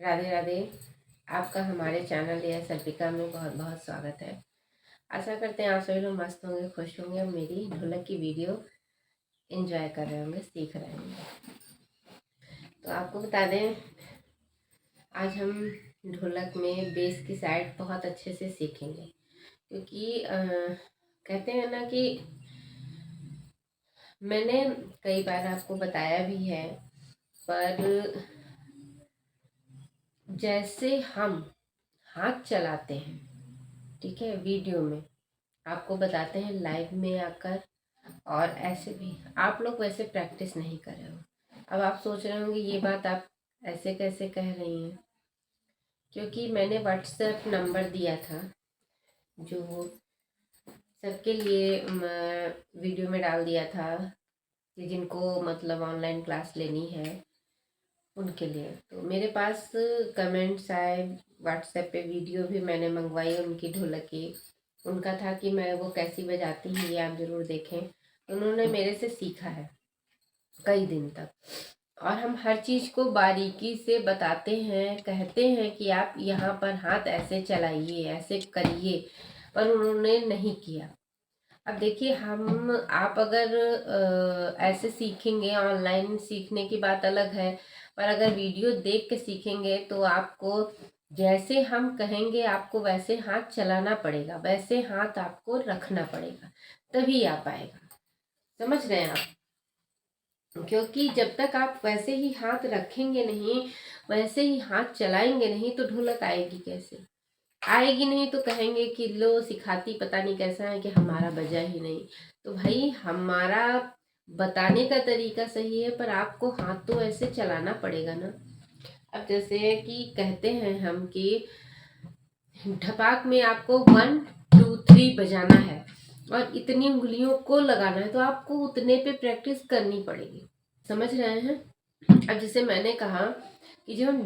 राधे राधे। आपका हमारे चैनल या सर्पिका में बहुत बहुत स्वागत है। आशा करते हैं आप सभी लोग मस्त होंगे, खुश होंगे और मेरी ढोलक की वीडियो एंजॉय कर रहे होंगे, सीख रहे होंगे। तो आपको बता दें, आज हम ढोलक में बेस की साइड बहुत अच्छे से सीखेंगे, क्योंकि कहते हैं ना कि मैंने कई बार आपको बताया भी है, पर जैसे हम हाथ चलाते हैं, ठीक है, वीडियो में आपको बताते हैं, लाइव में आकर, और ऐसे भी आप लोग वैसे प्रैक्टिस नहीं कर रहे हो। अब आप सोच रहे होंगे ये बात आप ऐसे कैसे कह रही हैं, क्योंकि मैंने व्हाट्सएप नंबर दिया था जो सबके लिए वीडियो में डाल दिया था कि जिनको मतलब ऑनलाइन क्लास लेनी है उनके लिए। तो मेरे पास कमेंट्स आए, व्हाट्सएप पे वीडियो भी मैंने मंगवाई उनकी ढोलक की। उनका था कि मैं वो कैसी बजाती हैं ये आप ज़रूर देखें। उन्होंने मेरे से सीखा है कई दिन तक, और हम हर चीज़ को बारीकी से बताते हैं, कहते हैं कि आप यहाँ पर हाथ ऐसे चलाइए, ऐसे करिए, पर उन्होंने नहीं किया। अब देखिए, हम आप अगर ऐसे सीखेंगे, ऑनलाइन सीखने की बात अलग है, पर अगर वीडियो देख के सीखेंगे तो आपको जैसे हम कहेंगे आपको वैसे हाथ चलाना पड़ेगा, वैसे हाथ आपको रखना पड़ेगा, तभी आ पाएगा। समझ रहे हैं आप? क्योंकि जब तक आप वैसे ही हाथ रखेंगे नहीं, वैसे ही हाथ चलाएंगे नहीं, तो ढोलक आएगी कैसे? आएगी नहीं तो कहेंगे कि लो सिखाती पता नहीं कैसा है कि हमारा बजा ही नहीं। तो भाई, हमारा बताने का तरीका सही है, पर आपको हाथ तो ऐसे चलाना पड़ेगा ना। अब जैसे कि कहते हैं हम कि ढपाक में आपको 1 2 3 बजाना है और इतनी उंगलियों को लगाना है, तो आपको उतने पे प्रैक्टिस करनी पड़ेगी। समझ रहे हैं? अब जैसे मैंने कहा कि जब हम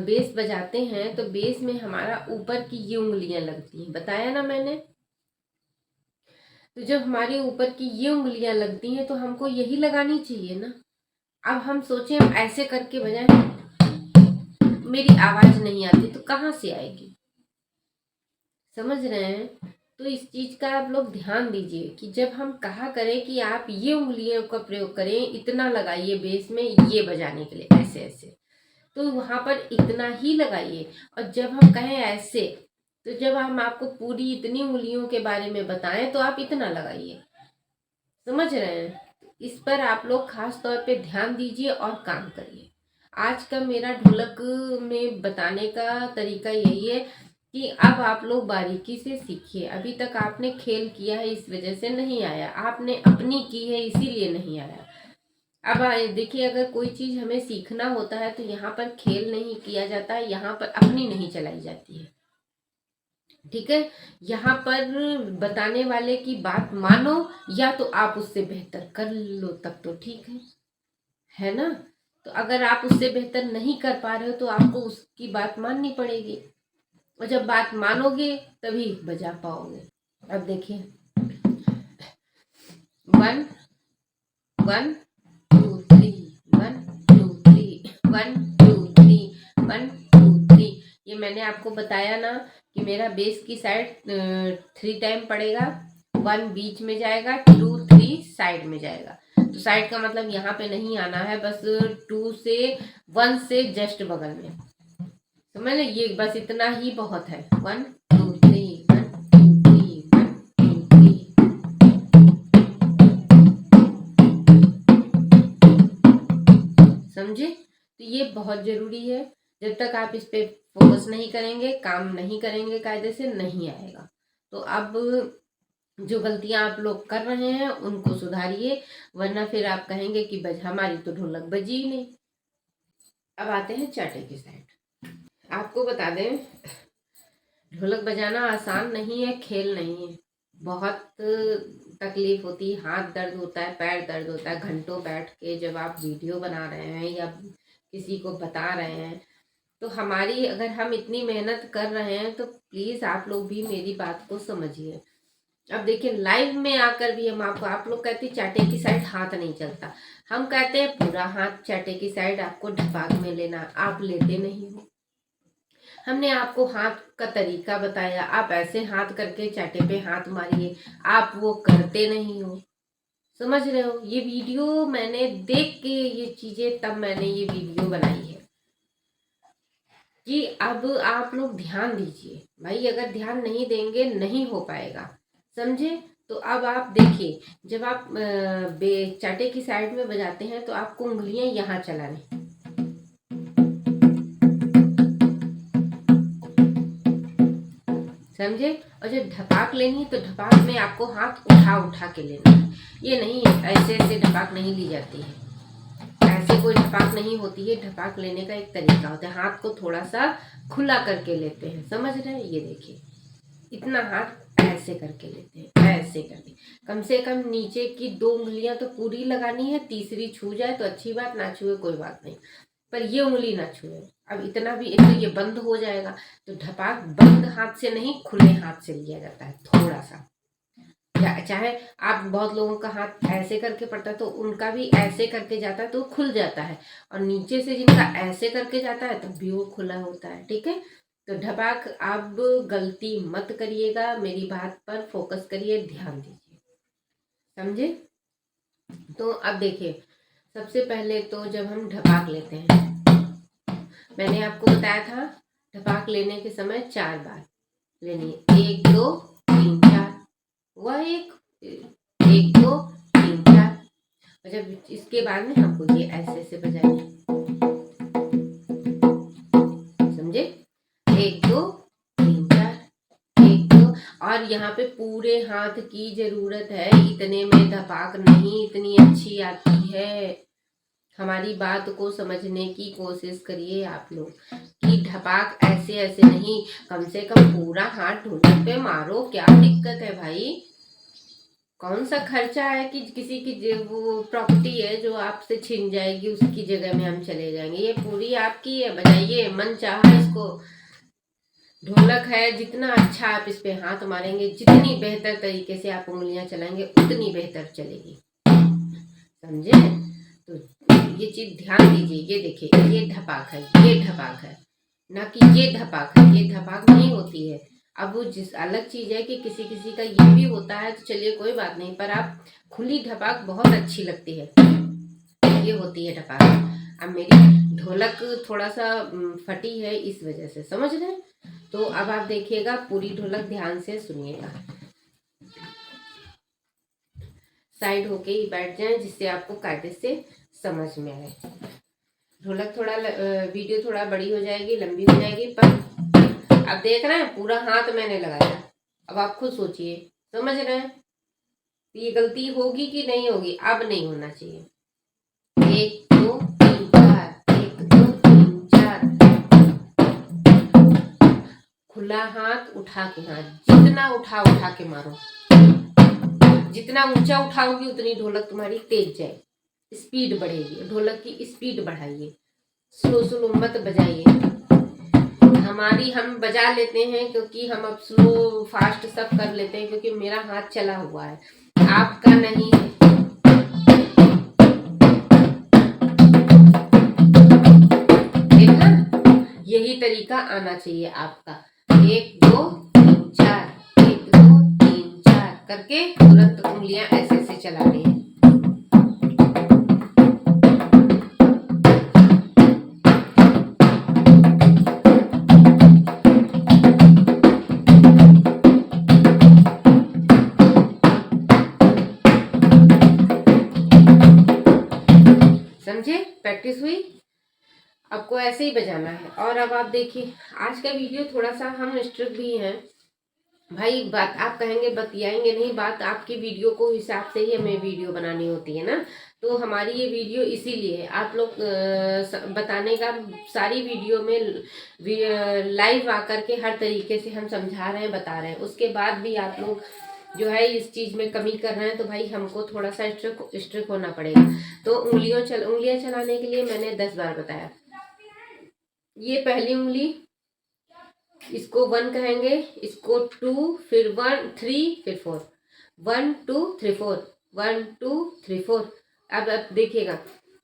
बेस बजाते हैं तो बेस में हमारा ऊपर की ये उंगलियां लगती हैं, बताया ना मैंने। तो जब हमारी ऊपर की ये उंगलियां लगती हैं तो हमको यही लगानी चाहिए ना। अब हम सोचें हम ऐसे करके बजाएं, मेरी आवाज नहीं आती तो कहाँ से आएगी? समझ रहे हैं? तो इस चीज का आप लोग ध्यान दीजिए कि जब हम कहा करें कि आप ये उंगलियों का प्रयोग करें, इतना लगाइए बेस में ये बजाने के लिए, ऐसे ऐसे, तो वहां पर इतना ही लगाइए। और जब हम कहें ऐसे, तो जब हम आपको पूरी इतनी उंगलियों के बारे में बताएं तो आप इतना लगाइए। समझ रहे हैं? इस पर आप लोग खास तौर पे ध्यान दीजिए और काम करिए। आज का मेरा ढोलक में बताने का तरीका यही है कि अब आप लोग बारीकी से सीखिए। अभी तक आपने खेल किया है, इस वजह से नहीं आया, आपने अपनी की है इसीलिए नहीं आया। अब देखिए, अगर कोई चीज हमें सीखना होता है तो यहाँ पर खेल नहीं किया जाता है, यहाँ पर अपनी नहीं चलाई जाती है, ठीक है। यहाँ पर बताने वाले की बात मानो, या तो आप उससे बेहतर कर लो तब तो ठीक है ना। तो अगर आप उससे बेहतर नहीं कर पा रहे हो तो आपको उसकी बात माननी पड़ेगी, और जब बात मानोगे तभी बजा पाओगे। अब देखिए, 1 1 2 3 1 2 3 1 2 3 1 2 3। ये मैंने आपको बताया ना कि मेरा बेस की साइड 3 टाइम पड़ेगा, 1 बीच में जाएगा, 2 3 साइड में जाएगा। तो साइड का मतलब यहाँ पे नहीं आना है, बस 2 से 1 से जस्ट बगल में। तो मैंने ये बस इतना ही बहुत है। 1 2 3 1 2 3 1 2 3। समझे? तो ये बहुत जरूरी है। जब तक आप इस पे फोकस नहीं करेंगे, काम नहीं करेंगे, कायदे से नहीं आएगा। तो अब जो गलतियां आप लोग कर रहे हैं उनको सुधारिए, वरना फिर आप कहेंगे कि हमारी तो ढोलक बजी ही नहीं। अब आते हैं चाटे की साइड। आपको बता दें, ढोलक बजाना आसान नहीं है, खेल नहीं है। बहुत तकलीफ होती है, हाथ दर्द होता है, पैर दर्द होता है। घंटों बैठ के जब आप वीडियो बना रहे हैं या किसी को बता रहे हैं, तो हमारी, अगर हम इतनी मेहनत कर रहे हैं तो प्लीज़ आप लोग भी मेरी बात को समझिए। अब देखिए, लाइव में आकर भी हम आपको, आप लोग कहते हैं चाटे की साइड हाथ नहीं चलता, हम कहते हैं पूरा हाथ चाटे की साइड आपको ढपाक में लेना, आप लेते नहीं हो। हमने आपको हाथ का तरीका बताया, आप ऐसे हाथ करके चाटे पे हाथ मारिए, आप वो करते नहीं हो। समझ रहे हो? ये वीडियो मैंने देख के ये चीजें, तब मैंने ये वीडियो बनाई है कि अब आप लोग ध्यान दीजिए भाई। अगर ध्यान नहीं देंगे नहीं हो पाएगा, समझे? तो अब आप देखिए, जब आप चाटे की साइड में बजाते हैं तो आपको उंगलियां यहाँ चलानी, समझे? और जब ढपाक लेनी है तो ढपाक में आपको हाथ उठा उठा के लेना है। ये नहीं ऐसे ऐसे ढपाक नहीं ली जाती है, ऐसे कोई ढपाक नहीं होती है। ढपाक लेने का एक तरीका होता है, हाथ को थोड़ा सा खुला करके लेते हैं, समझ रहे हैं? ये देखिए, इतना हाथ ऐसे करके लेते हैं, ऐसे करके। कम से कम नीचे की 2 उंगलियां तो पूरी लगानी है, तीसरी छू जाए तो अच्छी बात, ना छुए कोई बात नहीं, पर ये उंगली ना छुए। अब इतना भी, एक तो ये बंद हो जाएगा, तो ढपाक बंद हाथ से नहीं खुले हाथ से लिया जाता है थोड़ा सा। चाहे आप, बहुत लोगों का हाथ ऐसे करके पड़ता है तो उनका भी ऐसे करके जाता है तो खुल जाता है, और नीचे से जिनका ऐसे करके जाता है तब भी वो खुला होता है, ठीक है? तो ढपाक आप गलती मत करिएगा, मेरी बात पर फोकस करिए, ध्यान दीजिए, समझे? तो अब देखिए, सबसे पहले तो जब हम ढपाक लेते हैं, मैंने आपको बताया था ढपाक लेने के समय 4 बार लेनी है, 1 2 3 4, वह एक 1 2 3 4। और जब इसके बाद में हमको ये ऐसे ऐसे बजाएंगे, समझे? 1 2 3 4, 1 2। और यहाँ पे पूरे हाथ की जरूरत है, इतने में धपाक नहीं इतनी अच्छी आती है। हमारी बात को समझने की कोशिश करिए आप लोग, कि ढपाक ऐसे ऐसे नहीं, कम से कम पूरा हाथ ढोलक पे मारो, क्या दिक्कत है भाई? कौन सा खर्चा है कि किसी की वो प्रॉपर्टी है जो आपसे छिन जाएगी, उसकी जगह में हम चले जाएंगे? ये पूरी आपकी है, बजाइए मन चाहा इसको। ढोलक है, जितना अच्छा आप इस पे हाथ मारेंगे, जितनी बेहतर तरीके से आप उंगलियां चलाएंगे, उतनी बेहतर चलेगी, समझे? तो ये चीज ध्यान दीजिए। ये देखिए, ये ढपाक है, ये ढपाक है, ना कि ये धपाक है। ये धपाक नहीं होती है। अब वो जिस अलग चीज है कि किसी किसी का ये भी होता है, तो चलिए कोई बात नहीं, पर आप खुली ढपाक बहुत अच्छी लगती है, ये होती है ढपाक। अब मेरी ढोलक थोड़ा सा फटी है, इस वजह से, समझ रहे हैं? तो अब आप देखिएगा, पूरी ढोलक ध्यान से सुनिएगा, साइड होके ही बैठ जाए, जिससे आपको कायदे से समझ में आए। ढोलक थोड़ा वीडियो थोड़ा बड़ी हो जाएगी, लंबी हो जाएगी, पर अब देख रहे हैं पूरा हाथ मैंने लगाया। अब आप खुद सोचिए, समझ रहे हैं? ये गलती होगी कि नहीं होगी? अब नहीं होना चाहिए। 1 2 3 4, 1 2 3 4, खुला हाथ, उठा के हाथ, जितना उठा उठा के मारो, जितना ऊंचा उठाओगी उतनी ढोलक तुम्हारी तेज जाए, स्पीड बढ़ेगी। ढोलक की स्पीड बढ़ाइए, स्लो स्लो मत बजाइए। हम बजा लेते हैं क्योंकि हम अब स्लो फास्ट सब कर लेते हैं, क्योंकि मेरा हाथ चला हुआ है, आपका नहीं है। देखा? यही तरीका आना चाहिए आपका। 1 2 3 4, 1 2 3 4 करके तुरंत उंगलियां ऐसे ऐसे चला रही है। समझे? प्रैक्टिस हुई? आपको ऐसे ही बजाना है। और अब आप देखिए, आज का वीडियो थोड़ा सा हम स्ट्रिक्ट भी हैं भाई। बात आप कहेंगे बतियाएंगे नहीं, बात आपकी वीडियो को हिसाब से ही हमें वीडियो बनानी होती है ना। तो हमारी ये वीडियो इसीलिए आप लोग बताने का, सारी वीडियो में लाइव आकर के हर तरीके से हम समझा रहे हैं, बता रहे हैं, उसके बाद भी आप लोग जो है इस चीज में कमी कर रहे हैं, तो भाई हमको थोड़ा सा स्ट्रिक्ट होना पड़ेगा। तो उंगलियां चलाने के लिए मैंने 10 बार बताया। ये पहली उंगली, इसको 1 कहेंगे, इसको 2, फिर 1 3, फिर 4, 1 2 3 4, 1 2 3 4। अब देखिएगा,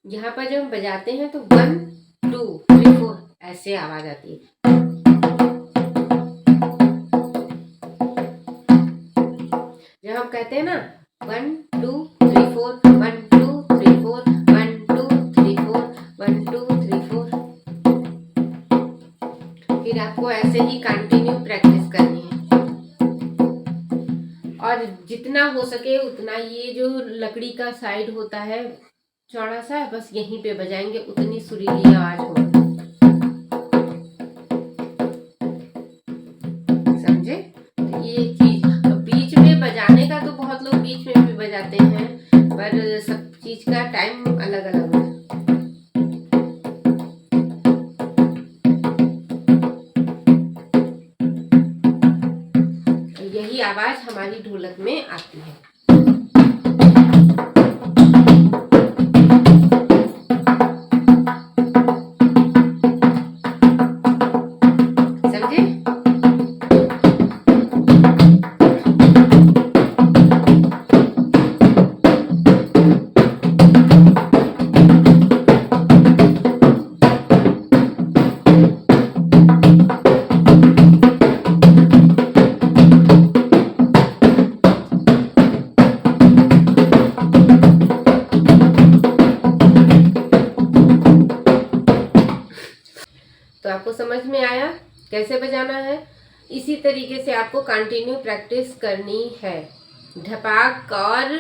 यहाँ पर जब हम बजाते हैं तो 1 2 3 4 ऐसे आवाज आती है। जब हम कहते हैं ना 1 2 3 4, 1 2 3 4, 1 2 3 4, 1 2 3 4, फिर आपको ऐसे ही कंटिन्यू प्रैक्टिस करनी है। और जितना हो सके उतना ये जो लकड़ी का साइड होता है चौड़ा सा, बस यहीं पे बजाएंगे, उतनी सुरीली आवाज हो। समझे? तो ये चीज बीच में बजाने का तो बहुत लोग बीच में भी बजाते हैं, पर सब चीज का टाइम अलग अलग है। यही आवाज हमारी ढोलक में आती है। तो आपको समझ में आया कैसे बजाना है? इसी तरीके से आपको कंटिन्यू प्रैक्टिस करनी है। ढपाक और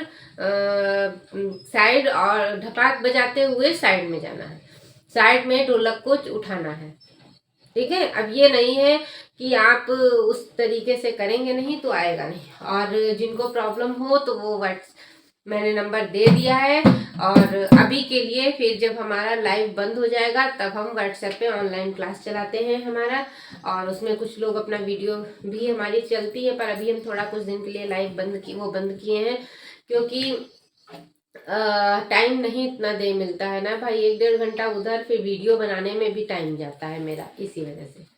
साइड, और ढपाक बजाते हुए साइड में जाना है, साइड में ढोलक को उठाना है। ठीक है? अब ये नहीं है कि आप उस तरीके से करेंगे नहीं तो आएगा नहीं। और जिनको प्रॉब्लम हो तो वो मैंने नंबर दे दिया है। और अभी के लिए फिर जब हमारा लाइव बंद हो जाएगा तब हम व्हाट्सएप पे ऑनलाइन क्लास चलाते हैं हमारा, और उसमें कुछ लोग अपना वीडियो भी हमारी चलती है। पर अभी हम थोड़ा कुछ दिन के लिए लाइव बंद किए हैं, क्योंकि टाइम नहीं इतना दे मिलता है ना भाई, 1-1.5 घंटा उधर, फिर वीडियो बनाने में भी टाइम जाता है मेरा, इसी वजह से।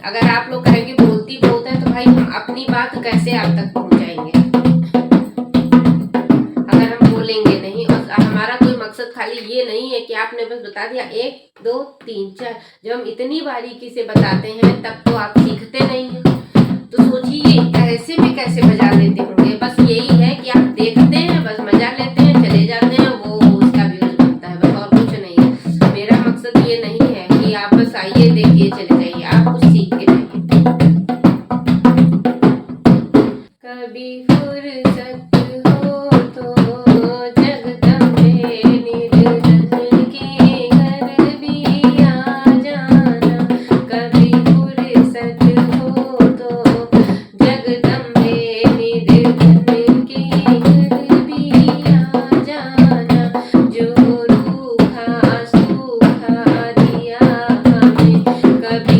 अगर आप लोग कहेंगे बोलती बहुत है, तो भाई हम अपनी बात कैसे आप तक पहुंचाएंगे अगर हम बोलेंगे नहीं? और हमारा कोई मकसद खाली ये नहीं है कि आपने बस बता दिया 1 2 3 4। जब हम इतनी बारीकी से बताते हैं तब तो आप सीखते नहीं हैं। तो सोचिए ऐसे में कैसे बजा लेते होंगे। बस यही है कि आप देखते हैं, बस मजा लेते हैं, चले जाते हैं, वो उसका व्यूज बनता है, बस और कुछ नहीं है। मेरा मकसद ये नहीं है कि आप बस आइए देखिए चले जाइए, आप कुछ सीख के जाइए। कभी फुर्सत हो तो जगदम्बे निर्धन के घर भी आ जाना। कभी फुर्सत हो तो जगदम्बे निर्धन के घर भी आ जाना। जो रूखा सूखा दिया हमें कभी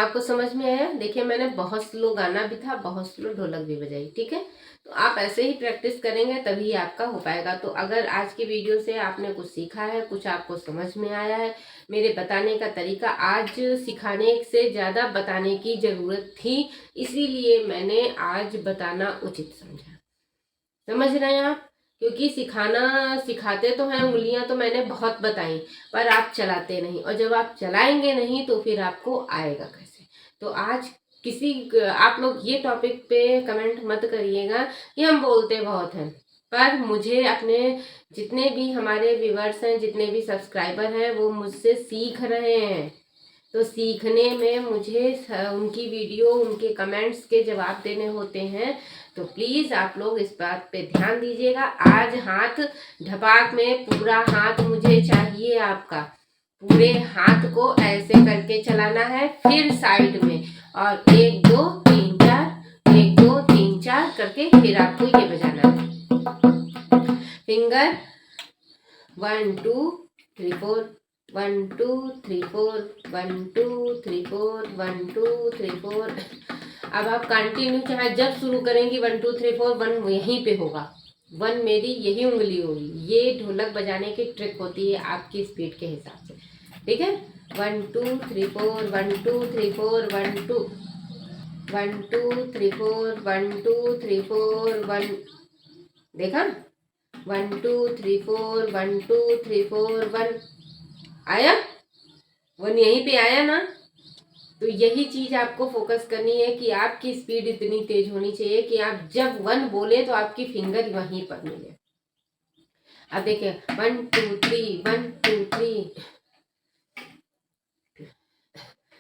आपको समझ में आया? देखिए मैंने बहुत स्लो गाना भी था, बहुत स्लो ढोलक भी बजाई, ठीक है। तो आप ऐसे ही प्रैक्टिस करेंगे तभी आपका हो पाएगा। तो अगर आज की वीडियो से आपने कुछ सीखा है, कुछ आपको समझ में आया है, मेरे बताने का तरीका आज सिखाने से ज़्यादा बताने की ज़रूरत थी, इसीलिए मैंने आज बताना उचित समझा। समझ रहे हैं आप? क्योंकि सिखाते तो हैं, उंगलियां तो मैंने बहुत बताई, पर आप चलाते नहीं, और जब आप चलाएंगे नहीं तो फिर आपको आएगा कैसे। तो आज आप लोग ये टॉपिक पे कमेंट मत करिएगा कि हम बोलते बहुत हैं, पर मुझे अपने जितने भी हमारे व्यूअर्स हैं, जितने भी सब्सक्राइबर हैं, वो मुझसे सीख रहे हैं। तो सीखने में मुझे उनकी वीडियो, उनके कमेंट्स के जवाब देने होते हैं। तो प्लीज़ आप लोग इस बात पे ध्यान दीजिएगा। आज हाथ ढपाक में पूरा हाथ मुझे चाहिए आपका, पूरे हाथ को ऐसे करके चलाना है, फिर साइड में, और 1 2 3 4, 1 2 3 4 करके फिर आपको ये बजाना है। फिंगर 1 2 3 4, 1 2 3 4, 1 2 3 4, 1 2 3 4। अब आप कंटिन्यू चाहे जब शुरू करेंगी 1 2 3 4, 1 यहीं पे होगा, 1 मेरी यही उंगली होगी। ये ढोलक बजाने की ट्रिक होती है आपकी स्पीड के हिसाब से, ठीक है। 1 2 3 4, 1 2 3 4, 1 2 1 2 3 4, 1 2 3 4, 1। देखा? 1 2 3 4, 1 2 3 4, 1 आया, 1 यहीं पे आया ना। तो यही चीज आपको फोकस करनी है कि आपकी स्पीड इतनी तेज होनी चाहिए कि आप जब 1 बोले तो आपकी फिंगर वहीं पर मिले। अब देखिए 1 2 3, 1 2 3,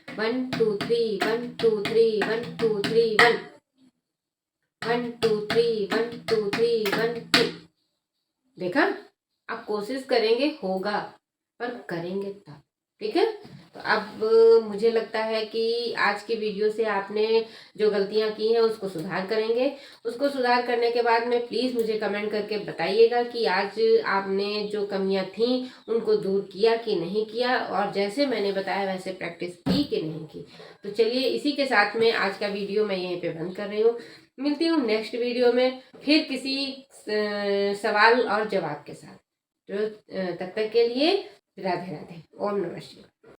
1 2 3, 1 2 3, 1 2 3, 1 1 2 3, 1 2 3, 1 2। देखा? आप कोशिश करेंगे होगा, पर करेंगे तब, ठीक है। तो अब मुझे लगता है कि आज की वीडियो से आपने जो गलतियां की हैं उसको सुधार करेंगे। उसको सुधार करने के बाद में प्लीज़ मुझे कमेंट करके बताइएगा कि आज आपने जो कमियां थी उनको दूर किया कि नहीं किया, और जैसे मैंने बताया वैसे प्रैक्टिस की कि नहीं की। तो चलिए इसी के साथ में आज का वीडियो मैं यहीं पे बंद कर रही हूँ। मिलती हूँ नेक्स्ट वीडियो में फिर किसी सवाल और जवाब के साथ। तो तब तक के लिए राधे राधे, ओम नमः शिवाय।